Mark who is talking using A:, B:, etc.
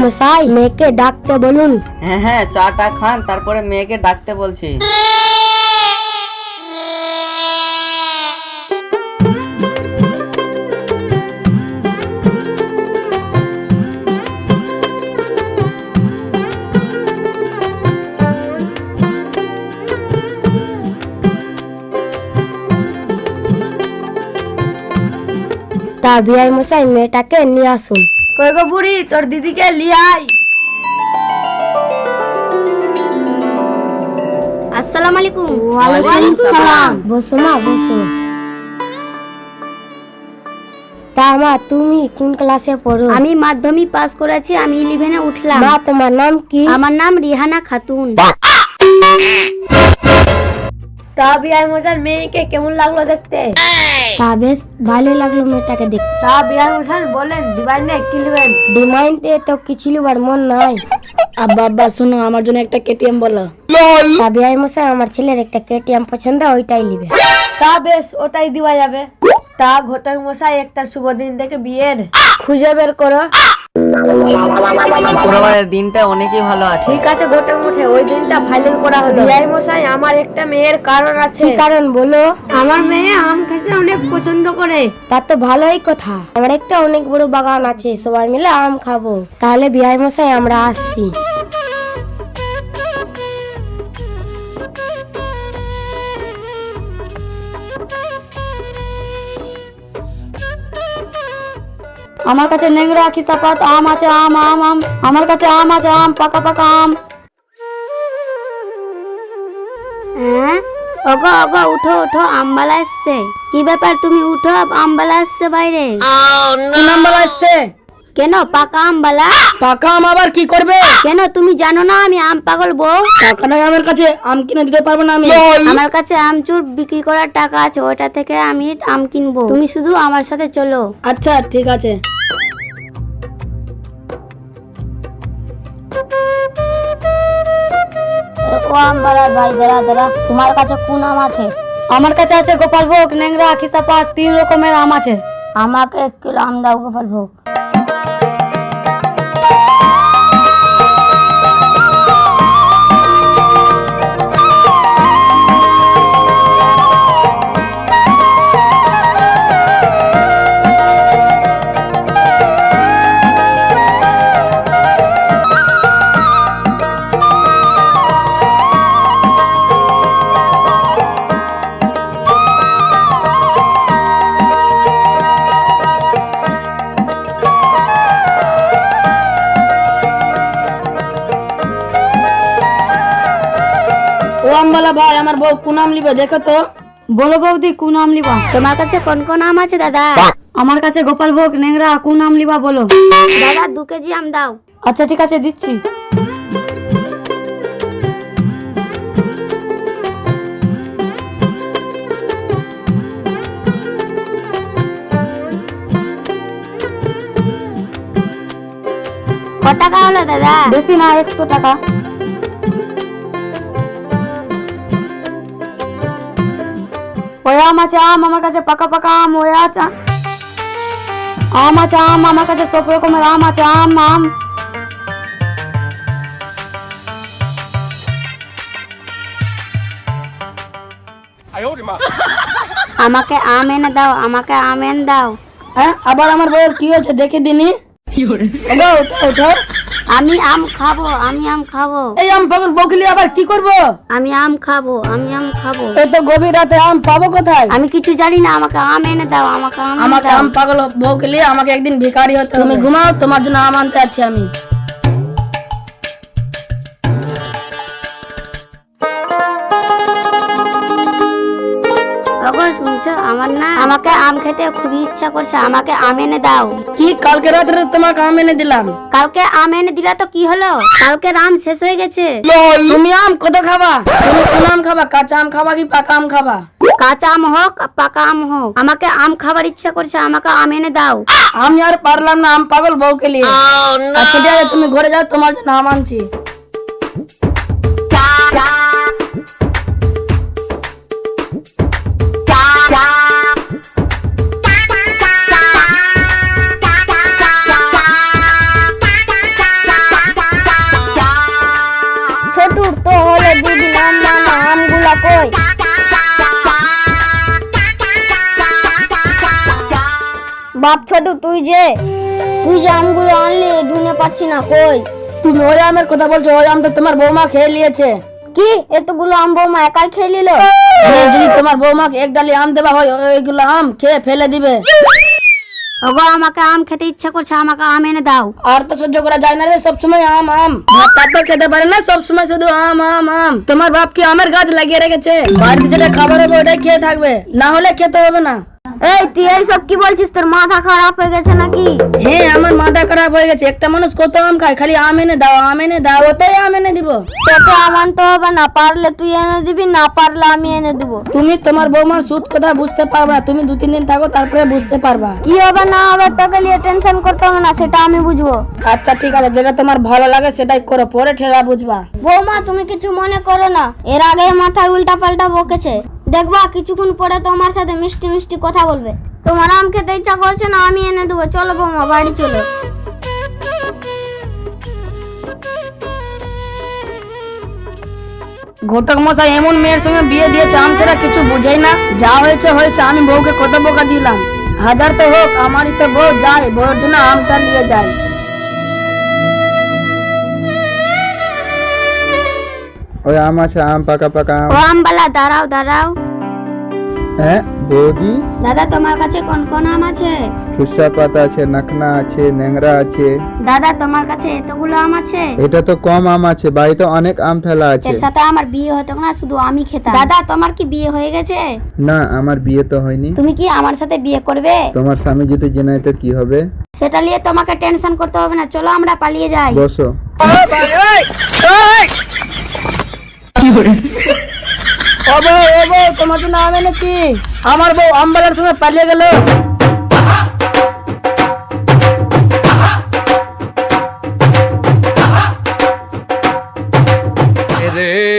A: মশাই, মেয়েকে ডাকতে বলুন।
B: হ্যাঁ হ্যাঁ, চাটা খান, তারপরে মেয়েকে ডাকতে বলছি।
A: তা বিআই মশাই, মেয়েটাকে নিয়ে আসুন।
C: কই গো বুড়ি, তোর দিদিকে লিয়ে আয়।
A: আসসালামু আলাইকুম।
B: ওয়ালাইকুম সালাম।
A: বসো মা, বসো। তা মা, তুমি কোন ক্লাসে পড়ো?
D: আমি মাধ্যমিক পাস করেছি, আমি 11-এ উঠলাম।
A: মা, তোমার নাম কি?
D: আমার নাম রিহানা খাতুন।
C: তা বিআই মশাই, মেয়েকে কেমন লাগলো দেখতে?
A: তা বেশ ভালো লাগলো মেয়েটাকে দেখতে।
C: তা বিআই মশাই বলেন, দিবাই না কি নেবেন?
A: ডিমান্ডে তো কিছু লিবার মন নাই।
C: আব্বা আব্বা শুনো, আমার জন্য একটা কেটিএম বলো।
A: তা বিআই মশাই, আমার ছেলের একটা কেটিএম পছন্দ, ওইটাই নিবে।
C: তা বেশ, ওটাই দিবা যাবে। তা ঘটক মশাই, একটা শুভ দিন দেখে বিয়ের খুঁজে বের করো।
B: শুক্রবারের দিনটা অনেকই ভালো আছে।
C: ঠিক আছে ঘটক মশাই, ওই দিনটা ফাইনাল করা হলো। বিআই মশাই, আমার একটা মেয়ের কারণ আছে।
A: কি কারণ বলো?
C: আমার মেয়ে আম খেতে অনেক পছন্দ করে।
A: তা তো ভালোই কথা। আমার একটা অনেক বড় বাগান আছে, সবাই মিলে আম খাবো। তাহলে বিআই মশাই, আমরা আসছি।
D: আমার কাছে নেংরা খিতাপাত আম আছে, আম আম আম। আমার কাছে আম আছে, আম পাকা পাকা আম। হ্যাঁ, ওগো ওগো, উঠো উঠো, আমবালা এসছে। কি ব্যাপার, তুমি উঠো, আমবালা এসছে বাইরে।
C: কোন আমবালা এসছে?
D: কেন, পাকা আমবালা?
C: পাকা আম আবার কি করবে?
D: কেন, তুমি জানো না আমি আম পাগল বউ?
C: টাকা নাই আমার কাছে, আম কিনে দিতে পারবো না আমি।
D: আমার কাছে আমচুর বিক্রি করার টাকা আছে, ওটা থেকে আমি আম কিনবো। তুমি শুধু আমার সাথে চলো।
C: আচ্ছা ঠিক আছে।
D: ও আমবালার ভাই, দাঁড়া দাঁড়া, তোমার কাছে কোন আম আছে?
C: আমার কাছে আছে গোপালভোগ, নেংরা, খিতাপাত, 3 রকমের আম আছে।
D: আমাকে 1 কিলো আম দাও গোপালভোগ।
C: ও আমবালা ভাই, আমার বউ কোন আম লিবে দেখো তো।
D: বলো বৌদি, কোন আম লিবা? তোমার কাছে কোন কোন আম আছে দাদা?
C: আমার কাছে গোপালভোগ, নেংরা, কোন আম লিবা বলো।
D: দাদা 2 কেজি আম দাও।
C: আচ্ছা ঠিক আছে, দিচ্ছি।
D: কত টাকা হলো দাদা?
C: বেশি না, 100 টাকা। ওই আম আছে, আম আমার কাছে পাকা পাকা আম। ওই আছে আম আছে, আম আমার কাছে সব রকমের আম আছে, আম আম।
D: আমাকে আম এনে দাও, আমাকে আম এনে দাও।
C: হ্যাঁ, আবার আমার বউয়ের কি হয়েছে দেখে দিনি। ওগো, উঠো, উঠো।
D: আমি আম খাবো, আমি আম খাবো।
C: এই আম পাগল বউকে নিয়ে আবার কি করবো?
D: আমি আম খাবো, আমি আম খাবো।
C: এই তো গভীর রাতে আম পাবো কোথায়?
D: আমি কিছু জানি না, আমাকে আম এনে দাও, আমাকে আম এনে
C: আমাকে
D: দাও।
C: আম পাগল বউকে নিয়ে আমাকে একদিন ভিখারি হতে হবে। তুমি ঘুমাও, তোমার জন্য আম আনতে আছি আমি।
D: ওগো শুনছো, আমার না আমাকে আম খেতে খুবই ইচ্ছা করছে, আমাকে আম এনে দাও।
C: কি, কালকে রাত্রে তোমাকে আম এনে দিলাম।
D: কালকে আম এনে দিলা তো কি হলো? কালকে আম শেষ হয়ে গেছে।
C: তুমি আম কত খাবা? তুমি কোন আম খাবা? কাঁচা আম খাবা কি পাকা আম খাবা?
D: কাঁচা আম হোক পাকা আম হোক, আমাকে আম খাবার ইচ্ছা করছে, আমাকে আম এনে দাও।
C: আমি আর পারলাম না, আম পাগল বউকে নিয়ে। আচ্ছা ঠিক আছে, তুমি ঘরে যাও, তোমার জন্য আম আনছি।
D: বাপ ছোট তুই যে আমগুলো আনলি ঢুনে পাচ্ছি না কই।
C: তুমি ওই আমের কথা বলছো, ওই আম তো তোমার বৌমা খেয়ে নিয়েছে।
D: কি এতগুলো আম বৌমা একাই খেয়ে নিল?
C: যদি তোমার বৌমাকে এক ডালি আম দেওয়া হয়, ওইগুলো আম খেয়ে ফেলে দিবে।
D: ওগো আমাকে আম খেতে ইচ্ছা করছে, আমাকে আম এনে দাও।
C: আর তো সহ্য করা যায় না রে, সবসময় আম আম। ভাত তো খেতে পারে না, সবসময় শুধু আম আম আম। তোমার বাপ কি আমের গাছ লাগিয়ে রেখেছে? বাড়িতে যেটা খাবার হবে ওটাই খেয়ে থাকবে, না হলে খেতে হবে না।
D: এই তুই এইসব কি বলছিস? তোর মাথা খারাপ হয়ে গেছে নাকি?
C: হ্যাঁ, আমার মাথা খারাপ হয়ে গেছে। একটা মানুষ কত আম খায়, খালি আম এনে দাও আম এনে দাও, ওটাই আম এনে দিব।
D: তোকে আম আনতে হবে না, পারলে তুই এনে দিবি, না পারলে আমি এনে দেবো।
C: তুমি তোমার বৌমার সুদ কথা বুঝতে পারবে না, তুমি 2-3 দিন থাকো তারপরে বুঝতে পারবা।
D: কি হবে না হবে তোকে নিয়ে টেনশন করতে হবে না, সেটা আমি বুঝবো।
C: আচ্ছা ঠিক আছে, যেটা তোমার ভালো লাগে সেটাই করো, পরে ঠেলা বুঝবা।
D: বৌমা তুমি কিছু মনে করো না, এর আগে মাথায় উল্টা পাল্টা বকেছে, দেখবা কিছুক্ষণ পরে তোমার সাথে মিষ্টি মিষ্টি কথা বলবে। তোমার আম খেতে ইচ্ছা করছে না, আমি এনে দেবো। চলো বৌমা বাড়ি চলো।
C: ঘটক মশাই এমন মেয়ের সঙ্গে বিয়ে দিয়েছে, আম ছাড়া কিছু বুঝেই না। যা হয়েছে হয়েছে, আমি বউকে কত বোকা দিলাম। হাজার তো হোক, আমারই তো বউ, যায় বউর জন্য আমটা নিয়ে যায়।
E: ওই আম আছে, আম পাকা পাকা আম।
D: ও আমবালা দাঁড়াও দাঁড়াও।
E: হ্যাঁ বৌদি,
D: দাদা তোমার কাছে কোন কোন আম আছে?
E: ফুসা পাতা আছে, নাকনা আছে, ন্যাংরা আছে।
D: দাদা তোমার কাছে এতগুলো আম আছে?
E: এটা তো কম আম আছে, বাড়িতে অনেক আম ফেলা আছে।
D: এর সাথে আমার বিয়ে হতো না, শুধু আমি খেতাম। দাদা তোমার কি বিয়ে হয়ে গেছে?
E: না, আমার বিয়ে তো হয়নি।
D: তুমি কি আমার সাথে বিয়ে করবে?
E: তোমার স্বামী যদি জেনে তো কি হবে?
D: সেটা নিয়ে তোমাকে টেনশন করতে হবে না, চলো আমরা পালিয়ে যাই।
E: বসো।
C: ও বউ, তোমার জন্য আম এনেছি। আমার বউ আমবালার সঙ্গে পালিয়ে গেল।
F: রে